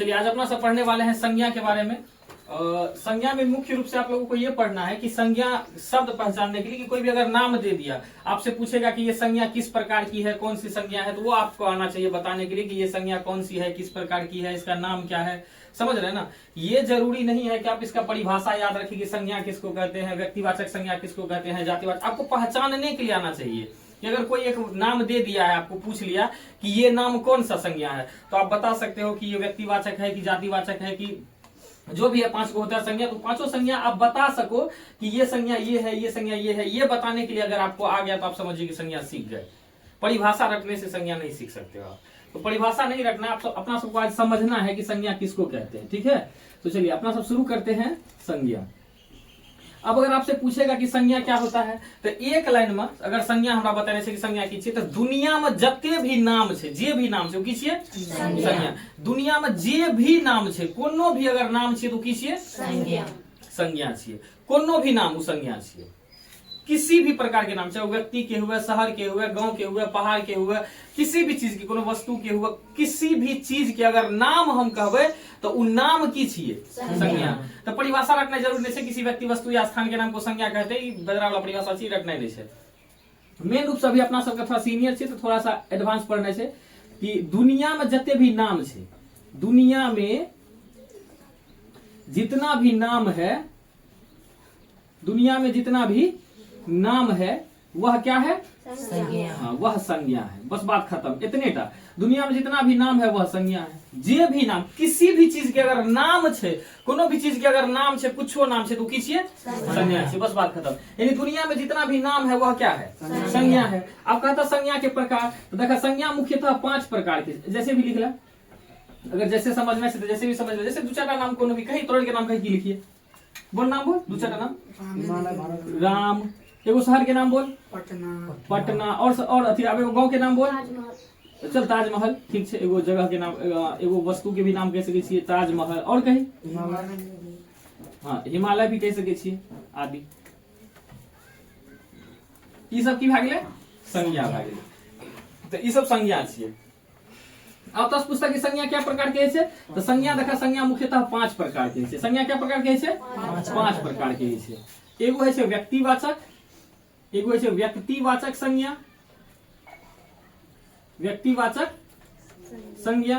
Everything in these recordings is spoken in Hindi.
चलिए आज अपना सब पढ़ने वाले हैं संज्ञा के बारे में। संज्ञा में मुख्य रूप से आप लोगों को ये पढ़ना है कि संज्ञा शब्द पहचानने के लिए कि कोई भी अगर नाम दे दिया, आपसे पूछेगा कि ये संज्ञा किस प्रकार की है, कौन सी संज्ञा है, तो वो आपको आना चाहिए बताने के लिए कि ये संज्ञा कौन सी है, किस प्रकार की है, इसका नाम क्या है। समझ रहे हैं ना। ये जरूरी नहीं है कि आप इसका परिभाषा याद रखें कि संज्ञा किसको कहते हैं, व्यक्तिवाचक संज्ञा किसको कहते हैं, जातिवाचक। आपको पहचानने के लिए आना चाहिए कि अगर कोई एक नाम दे दिया है, आपको पूछ लिया कि ये नाम कौन सा संज्ञा है, तो आप बता सकते हो कि ये व्यक्तिवाचक है कि जातिवाचक है कि जो भी है। 5 को होता है संज्ञा, तो 5 संज्ञा आप बता सको कि ये संज्ञा ये है, ये संज्ञा ये है। ये बताने के लिए अगर आपको आ गया तो आप समझिए कि संज्ञा सीख गए। परिभाषा रखने से संज्ञा नहीं सीख सकते हो आप। तो परिभाषा नहीं रखना, आप अपना सबको आज समझना है कि संज्ञा किसको कहते हैं। ठीक है, तो चलिए अपना सब शुरू करते हैं संज्ञा। अब अगर आपसे पूछेगा कि संज्ञा क्या होता है, तो एक लाइन में अगर संज्ञा हमरा बताने से कि संज्ञा की छियै, तो दुनिया में जते भी नाम छे, जे भी नाम छे वो की छियै संज्ञा। दुनिया में जे भी नाम छे, कोनो भी अगर नाम छियै तो की छियै संज्ञा छियै। कोनो भी नाम वो संज्ञा छियै। किसी भी प्रकार के नाम, चाहे व्यक्ति के हुए, शहर के हुए, गांव के हुए, पहाड़ के हुए, किसी भी चीज के, कोनो वस्तु के हुए, किसी भी चीज के अगर नाम हम कहबे तो उ नाम की छियै संज्ञा। तो परिभाषा रखना जरूरी नहीं है। किसी व्यक्ति, वस्तु या स्थान के नाम को संज्ञा कहते हैं, बदरा वाला परिभाषा चाहिए रखना नहीं है। मेन रूप से अभी अपना सबका थोड़ा सीनियर छे तो थोड़ा सा एडवांस पढ़ना है कि दुनिया में जते भी नाम छे, दुनिया में जितना भी नाम है, दुनिया में जितना भी नाम है वह क्या है संज्ञा। हाँ, वह संज्ञा है। बस बात खत्म, इतने टा। दुनिया में जितना भी नाम है वह संज्ञा है। जे भी नाम, किसी भी चीज के अगर नाम छे, कोनो भी चीज के अगर नाम छे, कुछो नाम छे, तो की छियै संज्ञा छे। बस बात खत्म। यानी दुनिया में जितना भी नाम है वह क्या है संज्ञा है। अब कहता संज्ञा के प्रकार, तो देखा संज्ञा मुख्यतः 5 प्रकार के, जैसे भी लिख ला, अगर जैसे समझना है जैसे भी समझ, जैसे 2-4 नाम कोनो भी कहीं तोड़ के नाम कहीं की लिखिए। बोल नाम बोल, 2-4 नाम। राम। एगो शहर के नाम बोल, पटना। और अथी अब एगो गांव के नाम बोल, चल ताजमहल। ठीक है, एगो जगह के नाम, एगो वस्तु के भी नाम कह सके छियै ताजमहल। और कहीं हाँ, हिमालय भी कह सके छियै आदि। ई सब की भए गेलै संज्ञा भए गेलै। तो ई सब संज्ञा छियै। अब तो पूछता कि संज्ञा क्या प्रकार के छै, तो संज्ञा देखा, संज्ञा मुख्यतः 5 प्रकार के छै। संज्ञा क्या प्रकार के छै 5 प्रकार के छै। एगो है व्यक्तिवाचक, एगो है व्यक्तिवाचक संज्ञा, व्यक्तिवाचक संज्ञा।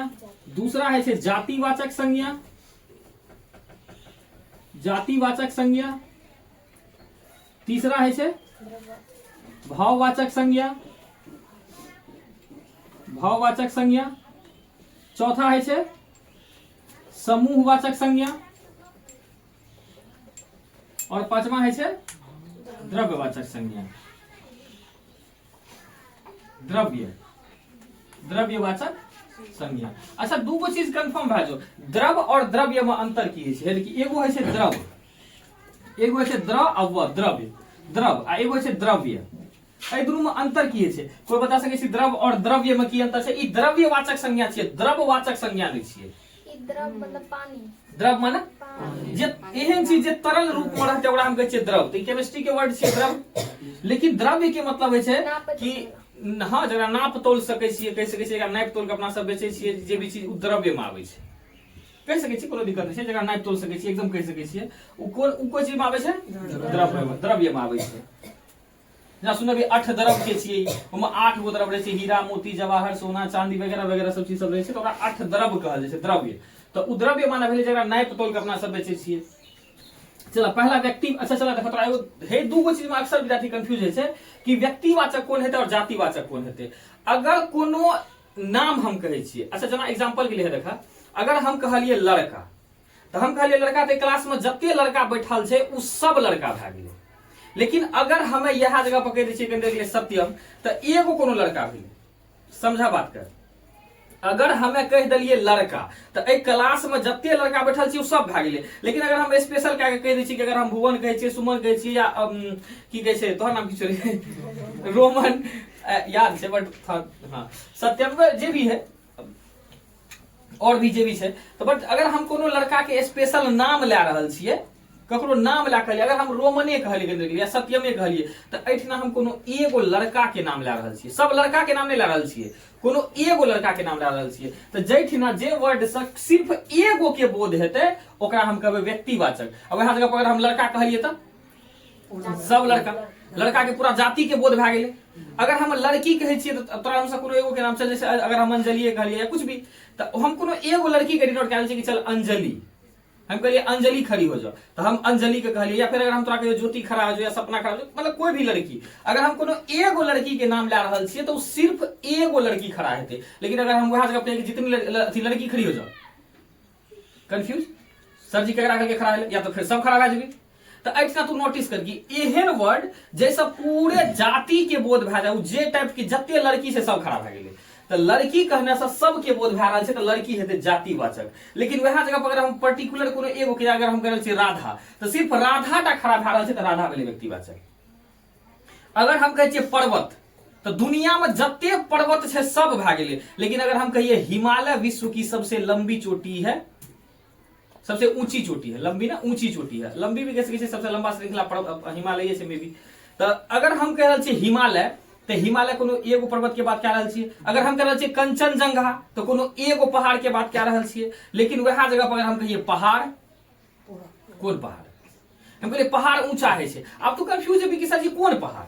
दूसरा है जातिवाचक संज्ञा, जातिवाचक संज्ञा। तीसरा है भाववाचक संज्ञा, भाववाचक संज्ञा। चौथा है समूहवाचक संज्ञा। और 5वां है द्रव्यवाचक संज्ञा। द्रव्यवाचक संज्ञा। अच्छा, दूगो चीज कंफर्म भए जाओ, द्रव और द्रव्य में अंतर की है। एगो है द्रव, एगो है द्रव अव द्रव्य, द्रव आ एगो है द्रव्य। एहि दुनू में अंतर की है? कोई बता सके छी द्रव और द्रव्य में की अंतर है? ई द्रव्यवाचक संज्ञा छियै, द्रववाचक संज्ञा नहीं छियै। द्रव मतलब पानी, द्रव माने जे एहन चीज जे तरल रूप में रहते ओकरा हम कहै छियै द्रव। तो केमिस्ट्री के वर्ड छियै द्रव। लेकिन द्रव्य के मतलब है कि हाँ, जरा नाप तोल सकै छियै, कह सकै छियै एकरा नाप तोल के अपना सब बेचै छियै, जे भी चीज द्रव्य में आबै छै कह सकै छियै, कोनो दिक्कत नहीं छै। जरा नाप तोल सकै छियै, एकदम कह सकै छियै। उ कोन चीज में आबै छै? द्रव्य में आबै छै। जहाँ सुनबी 8 द्रव के छियै, ओहिमे 8 गो द्रव रहे छै, हीरा मोती जवाहर सोना चांदी वगैरह वगैरह सब चीज सब रहे छै, तो ओकरा 8 द्रव कहल जाइ छै, द्रव्य। तो उ द्रव्य माने भेलै जकरा नाप तोल के अपना सब बेचै छियै। चलो पहला व्यक्ति। अच्छा चला देखो, तोरा एगो हे दूगो चीज में अक्सर विद्यार्थी कंफ्यूज है छै कि व्यक्तिवाचक कोन हेतै और जातिवाचक कोन हेतै। अगर कोनो नाम हम कहै छियै, अच्छा जना एग्जांपल के लिए देखा, अगर हम कहलिए लड़का, तो हम कहलिए लड़का, तो क्लास में जते लड़का बैठल छै उ सब लड़का भए गेलै। लेकिन अगर हमें यह जगह पकड़ दै छियै सत्यम, तो एगो कोनो लड़का भेलै। समझा बात कर। अगर हमें कह दिलिए लड़का, तो ए क्लास में जते लड़का बैठल छी सब भए गेलै। लेकिन अगर हम स्पेशल कह दै छी कि अगर हम भुवन कहै छियै, सुमन कहै छियै, या की कहै छै तोहर नाम की छै रोमन, याद छै बट हाँ सत्यम, जे भी है और भी जे भी छै, तो बट अगर हम कोनो लड़का के स्पेशल नाम ला रहल छियै, ककरो नाम ला कहलिए, अगर हम रोमने कहलिए या सत्यमे कहलिए तऽ एहिठिना हम कोनो एगो लड़का के नाम ला रहल छियै, सब लड़का के नाम नहीं ला रहल छियै, कोनो एगो लड़का के नाम ला रहल छियै। तऽ जैठिना जे वर्ड से सिर्फ एगो के बोध हेतै ओकरा हम कहबै व्यक्तिवाचक। अब वएह जगह पर अगर हम लड़का कहलिए तऽ सब लड़का, लड़का के पूरा जाति के बोध भए गेलै। अगर हम लड़की कहै छियै तऽ तोरा हमसे कोनो एगो के नाम चल, जैसे अगर हम अंजलि कहलिए या कुछ भी, तो हम कोनो एगो लड़की के डिनोट कए छियै कि चल अंजलि, हम कहलिए अंजलि खड़ी हो जाओ तो हम अंजलि के कहलिए, या फिर अगर हम तोरा कहियो ज्योति खड़ा हो जाओ या सपना खड़ा हो जाओ, मतलब कोई भी लड़की, अगर हम कोनो एगो लड़की के नाम ला रहल छियै तो सिर्फ एगो लड़की खड़ा हेतै। लेकिन अगर हम वएह जगह पे जितनी लड़की खड़ी हो जाओ, कंफ्यूज सर जी केकरा करके खड़ा है, या तो फिर सब खड़ा भए जेबी। तो ऐसा तू नोटिस कर कि एहन वर्ड जैसे पूरे जाति के बोध भए जाए, जे टाइप की जते लड़की से सब खड़ा भए गेलै, तो लड़की कहने से सबके बोध भए रहल छै तो लड़की हेतै जातिवाचक। लेकिन वएह जगह पर अगर हम पर्टिकुलर कोनो एगो के अगर हम कह रहल छियै राधा, तो सिर्फ राधा टा खड़ा भए रहल छै तो राधा भेलै व्यक्तिवाचक। अगर हम कहै छियै पर्वत, तो दुनिया में जते पर्वत छै सब भए गेलै। लेकिन अगर हम कहिए हिमालय विश्व की सबसे लंबी चोटी है, सबसे ऊंची चोटी है, लंबी ना ऊंची चोटी है, लंबी भी कह सकै छै, सबसे लंबा श्रृंखला हिमालय छै मे भी। तो अगर हम कह रहल छियै हिमालय, तो हिमालय कोनो एगो पर्वत के बात कह रहल छियै। अगर हम कह रहल छियै कंचनजंगा, तो कोनो एगो पहाड़ के बात कह रहल छियै। लेकिन वह जगह पर अगर हम कहिए पहाड़, कोन पहाड़, हम कहलिए पहाड़ ऊंचा है छै, आप तो कंफ्यूज है कि सर जी कोन पहाड़,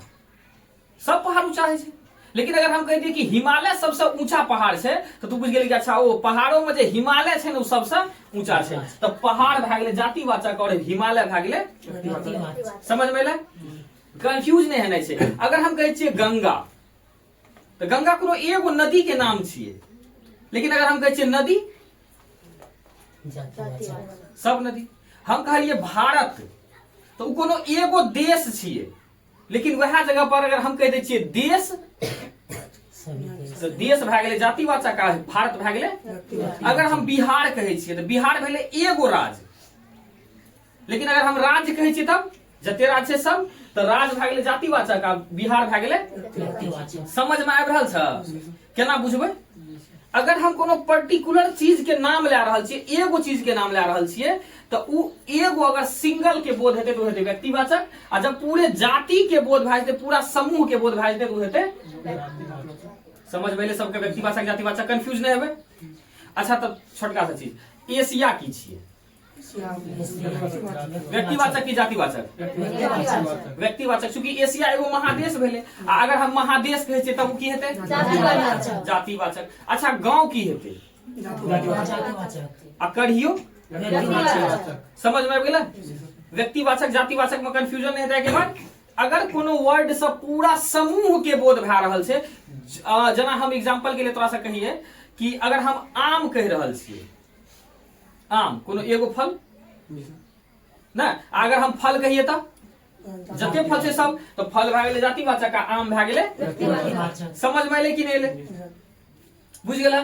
सब पहाड़ ऊंचा है छै। लेकिन अगर हम कह दिए कि हिमालय सबसे ऊंचा पहाड़ छै, तो तू बुझ गेली कि अच्छा ओ पहाड़ों में जे हिमालय छै ने वो सबसे ऊंचा छै। तो पहाड़ भए गेलै जातिवाचक और हिमालय भए गेलै व्यक्तिवाचक। समझ में एलै, कंफ्यूज नहीं होना छै। अगर हम कहै छियै गंगा, तो गंगा कोनो एगो नदी के नाम छियै। लेकिन अगर हम कहै छियै नदी, सब नदी। हम कहलिए भारत, तो कोनो एगो देश छियै। लेकिन वह जगह पर अगर हम कह दै छियै देश, तो देश भए गेलै जातिवाचक, भारत भए गेलै। अगर हम बिहार कहै छियै तो बिहार भेलै एगो राज्य। लेकिन अगर हम राज्य कहै छियै तब जते राज्य छै सब, तो राज्य भए गेलै जातिवाचक आ बिहार भए गेलै व्यक्तिवाचक। समझ में आबि रहल छ, केना बुझबै? अगर हम कोनो पर्टिकुलर चीज के नाम ला रहल छियै, एगो चीज के नाम ला रहल छियै, तो उ एगो अगर सिंगल के बोध हेतै तो हेतै व्यक्तिवाचक, आ जब पूरे जाति के बोध भए जेतै, पूरा समूह के बोध भए जेतै तो हेतै। समझ में सबके व्यक्तिवाचक जातिवाचक, कंफ्यूज नहीं हेबै। अच्छा तो छोटका सा चीज, एशिया की छियै, व्यक्तिवाचक की जातिवाचक? व्यक्तिवाचक, चूंकि एशिया एगो महादेश भेलै। आ अगर हम महादेश कहै छियै तब की हेतै? जातिवाचक। अच्छा गांव की हेतै? आ कढ़ियो? समझ में आबि गेलै? व्यक्तिवाचक जातिवाचक में कंफ्यूजन नहीं हेतै के बाद। अगर कोनो वर्ड से पूरा समूह के बोध भए रहल छै, जेना हम एग्जांपल के लिए तोरा से कहिए कि अगर हम आम कह रहल छियै, आम कोनो एगो फल ना, अगर हम फल कहिए तब जते फल छै सब, तो फल भए गेलै जातिवाचक, आम भए गेलै व्यक्तिवाचक। समझ में एलै कि नहीं एलै? बुझ गेला?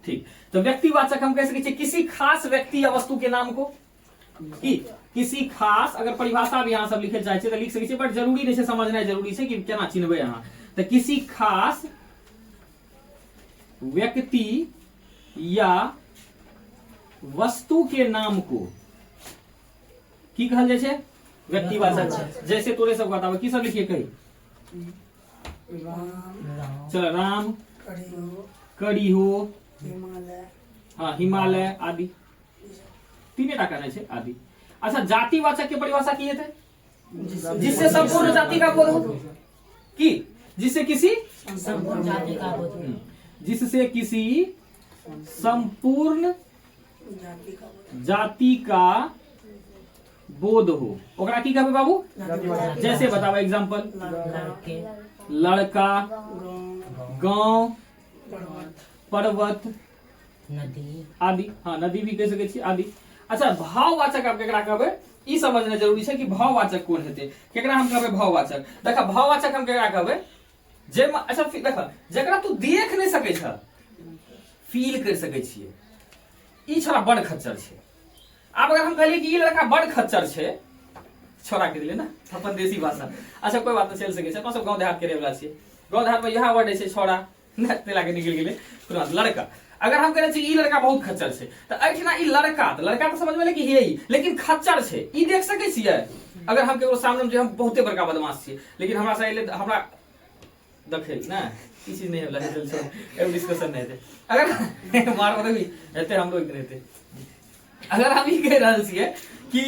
ठीक। तो व्यक्तिवाचक हम कह सकै छियै किसी खास व्यक्ति या वस्तु के नाम को, किसी खास, अगर परिभाषा भी अहाँ सब लिखे चाहे तो लिख सकै छियै, बट जरूरी नहीं है, समझना जरूरी है कि केना चिन्हबै अहाँ। तो किसी खास व्यक्ति या वस्तु के नाम को की कहल जाय छै? व्यक्तिवाचक। जैसे तोरे सब बताबो की सब लिखिए कही, चल राम, करिहो, हाँ हिमालय आदि, तीने टा कहना छै आदि। अच्छा जातिवाचक के परिभाषा की हेतै? जिससे संपूर्ण जाति का बोध हो, की जिससे किसी संपूर्ण जाति का बोध, जिससे किसी संपूर्ण जाति का बोध हो, ओकरा की कहबै बाबू? जैसे बताओ एग्जांपल, लड़का, गांव, पर्वत, नदी आदि। हाँ नदी भी कह सकै छी आदि। अच्छा भाववाचक आप केकरा कहबै? ई समझना जरूरी छै कि भाववाचक कोन हेतै, केकरा हम कहबै भाववाचक। देखा भाववाचक हम केकरा कहबै? जे अच्छा देखा जेकरा तू देख नहीं सकै छ, फील कर सकै छियै, ई छोरा बड़ खच्चर छै। आब अगर हम कहलिए कि ई लड़का बड़ खच्चर छै, छोरा के दिले ना अपन देसी भाषा, अच्छा कोई बात नहीं चल सकै छै, अपन सब गांव देहात के रहे वाला छियै। गांव देहात में यह वर्ड छै छोरा, ना तेला के निकल गेले तुरंत लड़का। अगर हम कहे ई लड़का बहुत खच्चर छै त एठना ई लड़का त समझ में कि हे ई लेकिन खच्चर छै ई देख सकै छियै। अगर हम केकरो सामने में हम बहुते बड़का बदमाश छियै लेकिन हमरा से एले हमरा देखे ना ई चीज नहीं होला चल चल ए डिस्कशन नहीं है। अगर मार भी एते हम लोग रहते अगर हम ई कह रहल छियै कि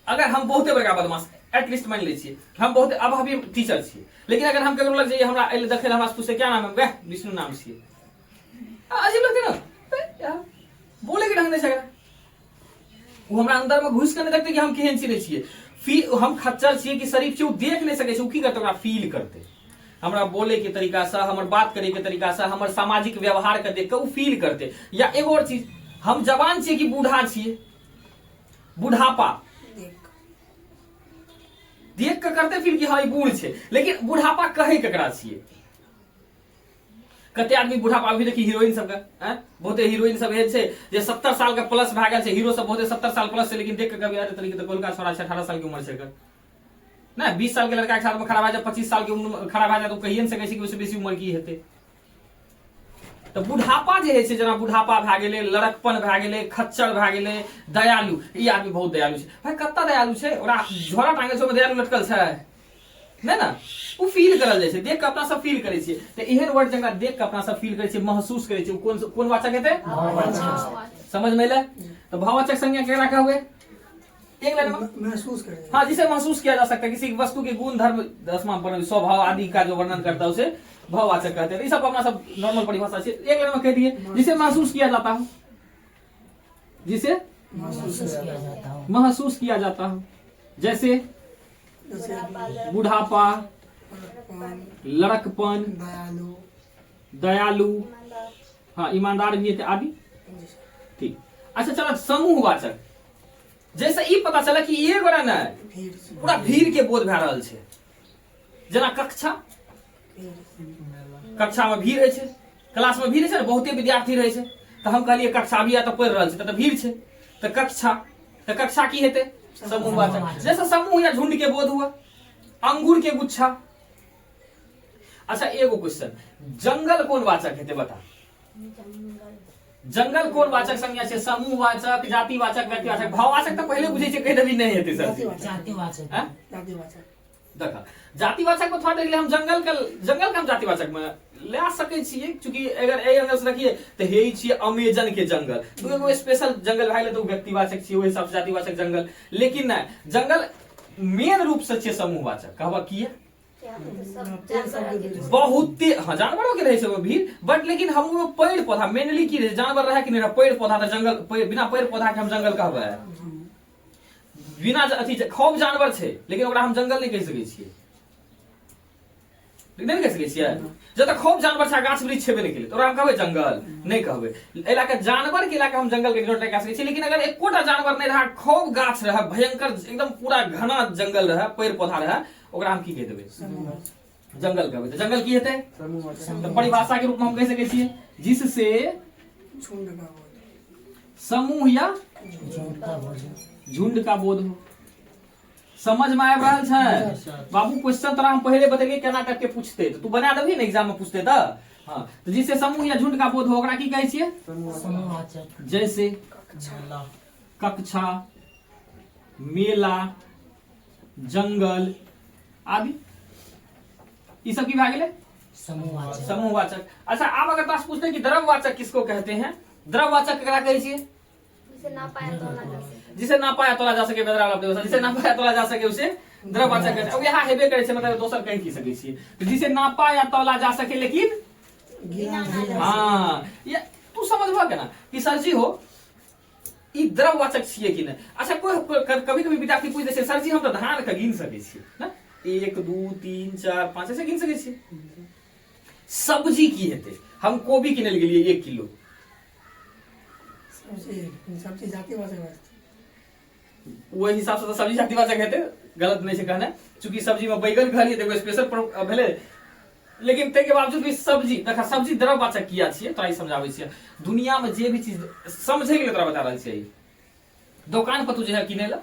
अगर हम बहुते बड़का बदमाश एटलीस्ट मान लै छियै हम बहुत अभावी टीचर छियै लेकिन अगर हम केकरो लग जाइए हमरा एले देखे हमरा से पूछे क्या नाम है वह विष्णु नाम छियै अजीब लगते ना बोले के ढंग नहीं सकता वो हमरा अंदर में घुस के नहीं देखते कि हम केहन चिन्ह छियै फील हम खच्चर छियै कि शरीफ छियै देख नहीं सकै छै उ की करते ओकरा फील करते हमरा बोले के तरीका से हमर बात करे के तरीका से हमर सामाजिक व्यवहार के देख के उ फील करते। या एगो और चीज हम जवान छियै कि बूढ़ा छियै बुढ़ापा देख के करते फील कि हाँ ई बूढ़ छै लेकिन बुढ़ापा कहे केकरा छियै। कते आदमी बुढ़ापा अभी देखी हीरोइन सब के बहुते हीरोइन सब एहन छै जे 70 साल के प्लस भए गेल छै हीरो सब बहुते 70 साल प्लस छै लेकिन देख के कभी अरे तरीके तो गोलका छोरा छै 18 साल की उम्र छै ना 20 साल के लड़का के साथ में खड़ा भए जाए 25 साल के उम्र खड़ा भए जाए तो कहिए नहीं सकै छै कि उससे बेसी उम्र की हेतै। तो बुढ़ापा जे छै जेना बुढ़ापा भए गेलै लड़कपन भए गेलै खच्चर भए गेलै दयालु ई आदमी बहुत दयालु छै भाई कत्ता दयालु छै ओकरा झोरा टांगल छै दयालु लटकल छै नहीं ना वो फील करल जाय छै देख के अपना सब फील करे छियै। तो एहन वर्ड जकरा देख के अपना सब फील करे छियै महसूस करे छियै कौन कौन वाचक हेतै समझ में ले। तो भाववाचक संज्ञा केकरा कहबै एक लाइन में महसूस करें। हाँ जिसे महसूस किया जा सकता है किसी वस्तु के गुण धर्म दसवां स्वभाव आदि का जो वर्णन करता है उसे भाववाचक कहते हैं। ये सब अपना सब नॉर्मल परिभाषा से एक लाइन में कह दिए जिसे महसूस किया जाता हो जिसे महसूस किया जाता हो जैसे बुढ़ापा लड़कपन दयालु हाँ ईमानदार भी है आदि ठीक। अच्छा चलो समूहवाचक जैसे ई पता चला कि ये गोरा ना पूरा भीड़ के बोध भए रहल छै जेना कक्षा में भीड़ है छै क्लास में भीड़ है छै बहुते विद्यार्थी रहे छै तो हम कहलिए कक्षा भी तो पढ़ि रहल छै तो भीड़ छै तो कक्षा की हेतै समूहवाचक। जैसे समूह या झुंड के बोध हुआ अंगूर के गुच्छा। अच्छा एगो क्वेश्चन जंगल कौन वाचक हेतै बता जंगल कौन वाचक संज्ञा छै समूहवाचक जातिवाचक व्यक्तिवाचक भाववाचक तो पहले बुझे छै कहि देबी नहीं हेतै सर जातिवाचक देखा जातिवाचक को थोड़ा देर हम जंगल के हम जातिवाचक में ले सकै छियै चूंकि अगर ए एंगल से रखिए तो हे छियै अमेजन के जंगल तो एगो स्पेशल जंगल भए गेलै तो व्यक्तिवाचक छियै ओहि हिसाब से जातिवाचक जंगल लेकिन ना जंगल मेन रूप से छियै समूहवाचक कहबा किया बहुत हाँ जानवरों के रहे छै वो भीड़ बट लेकिन हम पेड़ पौधा मेनली की रहे जानवर रहे कि नहीं पेड़ पौधा तो जंगल बिना पेड़ पौधा के हम जंगल कहबै बिना अथी खूब जानवर छै लेकिन ओकरा हम जंगल नहीं कहि सकै छियै नहीं कहि सकै छियै जब तक खूब जानवर छै गाछ वृक्ष छेबे नहीं केलै तो ओकरा हम कहबै जंगल नहीं कहबै इलाका जानवर के इलाका हम जंगल के इग्नोर कऽ सकै छियै लेकिन अगर एकोटा जानवर नहीं रहा खूब गाछ रहा भयंकर एकदम पूरा घना जंगल रहा पेड़ पौधा रहा ओकरा हम की कहि देबै जंगल कहबै तो जंगल की हेतै तो परिभाषा के रूप में हम कहि सकै छियै जिससे समूह या झुंड का बोध हो। समझ में आबि रहल छै बाबू क्वेश्चन तोरा हम पहले बतेलिए केना करके पूछते तो तू बना देबही ना एग्जाम में पूछते तो हाँ तो जिससे समूह या झुंड का बोध हो ओकरा की कहै छियै जैसे कक्षा मेला जंगल आदि ये सब की भए गेलै समूहवाचक। अच्छा आप अगर पास पूछते कि द्रव्यवाचक किसको कहते हैं द्रव्यवाचक केकरा कहै छियै जिसे ना पाया तोला जा सके जिसे ना पाया तोला जा सके उसे द्रव्यवाचक कहते हैं। अब यहाँ हेबे करे छै मतलब दोसर कहि की सकै छियै जिसे ना पाया तोला जा सके लेकिन हाँ ये तू समझबा केना कि सर जी हो ई द्रव्यवाचक छियै कि नहीं। अच्छा कोई कभी कभी विद्यार्थी पूछ दै छै सर जी हम तो धान के गिन सकै छियै ना 1 2 3 4 5 ऐसे गिन सकै छियै। सब्जी की हेतै हम कोबी किनै ले गेलियै 1 किलो सब्जी जातिवाचक वही हिसाब से तो सब्जी जातिवाचक हेतै गलत नहीं छै कहना चूंकि सब्जी में बैगन कहलियै तो स्पेशल भेलै लेकिन तै के बावजूद भी सब्जी देखा सब्जी द्रव्यवाचक किया छियै तोरा ई समझाबै छियै दुनिया में जे भी चीज समझै के लिए तोरा बता रहल छियै दुकान पर तू जे है किनै ला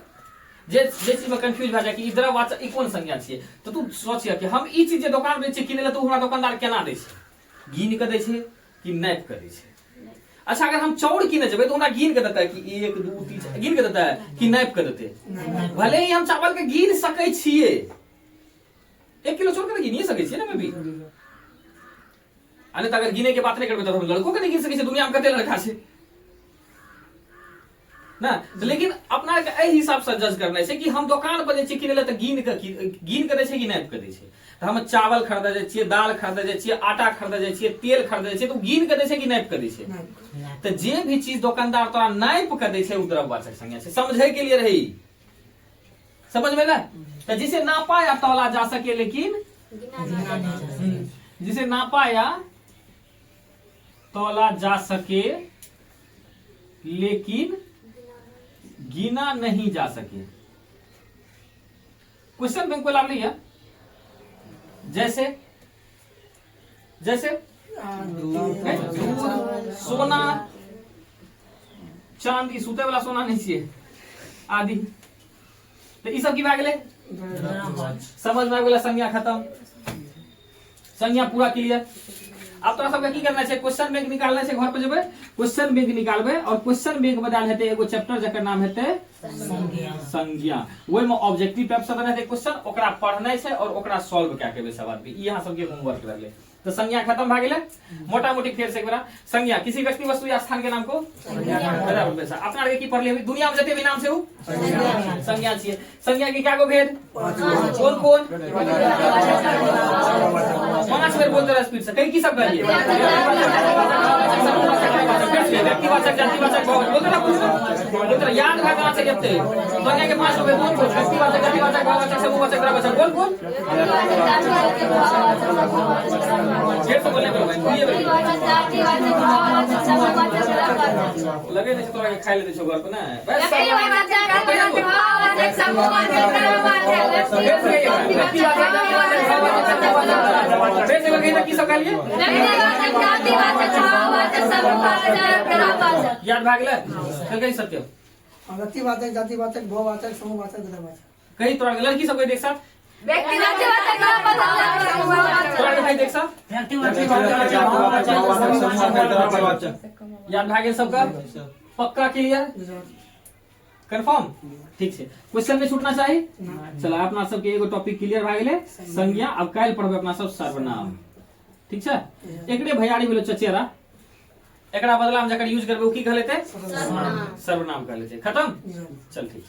जे चीज में कंफ्यूज भए जाए कि ई द्रव्यवाचक ई कोन संज्ञा छियै तो तू सोचिए कि हम ई चीज जे दुकान बेचै किनै ला तो हमरा दुकानदार केना दै छै गिन के दै छै कि नापि के दै छै? अच्छा, अगर हम चाउर कीने जेबै तो हमरा गिन के देता है कि 1 2 3 गिन के देता है कि नापि के देते? भले ही हम चावल के गिन सकै छियै, 1 किलो चाउर के गिनिए सकै छियै ना मैं भी। अरे तो अगर गिने के बात नहीं करबे तो हम लड़कों के नहीं गिन सकै छियै, दुनिया में कते लड़का छै ना। तो लेकिन अपना के एहि हिसाब से जज करना छै कि हम दुकान पर जे छी किने ले तो गिन के दै छै कि नापि के दै छै? तो हम चावल खरीदे जाइ छियै, दाल खरीदे जाइ छियै, आटा खरीदे जाइ छियै, तेल खरीदे जाइ छियै, तो गिन के दै छै कि नापि के दै छै? तो जे भी चीज दुकानदार तोरा नापि के दै छै उ द्रव्यवाचक संज्ञा छै। समझे के लिए रही, समझ में ना? तो जिसे नापा या तौला जा सके लेकिन जिसे नापा या तौला जा सके लेकिन गिना नहीं जा सके। क्वेश्चन बैंक को लाभ नहीं है। जैसे जैसे दूध, सोना, चांदी, सूते वाला सोना नहीं चाहिए आदि, तो ई सब की भए गेलै? समझ में आ गेलै? संज्ञा खत्म, संज्ञा पूरा क्लियर। अब तोरा सबके की करना छै? क्वेश्चन बैंक निकालना छै। घर पे जेबै क्वेश्चन बैंक निकालबै और क्वेश्चन बैंक में डाल हेतै एगो चैप्टर जकर नाम हेतै संज्ञा। ओहि में ऑब्जेक्टिव टाइप से देने हेतै क्वेश्चन, ओकरा पढ़नाइ छै और ओकरा सॉल्व कए के एबै सब आदमी। ई अहाँ सबके होमवर्क रहलै। तो संज्ञा खत्म भए गेलै। मोटा मोटी फेर से एक बार संज्ञा किसी व्यक्ति वस्तु या स्थान के नाम को अपना की पढ़ले हुई दुनिया में जते भी नाम से उ संज्ञा छियै। संज्ञा के क्या गो भेद? कौन कौन? 5 बेर बोलते रह स्पीड से। कई की सब करिए? व्यक्तिवाचक, जातिवाचक, बोलते रह, याद रखना चाहिए। संज्ञा के 5 बेर कौन कौन? व्यक्तिवाचक, जातिवाचक, भाववाचक, समूहवाचक, ग्रहवाचक, कौन कौन? फिर से बोलने को लगे नहीं तोरा के खाइ ले छौ घर पे ना। फिर से लगे की सब कहलिए? याद भाग ले चल गई सत्य। व्यक्तिवाचक, जातिवाचक, भाववाचक, समूहवाचक, ग्रहवाचक। कहीं तोरा लड़की सब कोई देख साथ याद भागे सबका? पक्का क्लियर कंफर्म? ठीक है, क्वेश्चन में छूटना चाहिए। चलो अपना सबके एगो टॉपिक क्लियर भए गेलै संज्ञा। अब काल्हि पढ़बै अपना सब सर्वनाम। ठीक छै? एकरे भैयारी भेलो चचेरा, एकरा बदला में जकर यूज करबै उ की कहलेते? सर्वनाम कहलेते। खत्म? चल ठीक।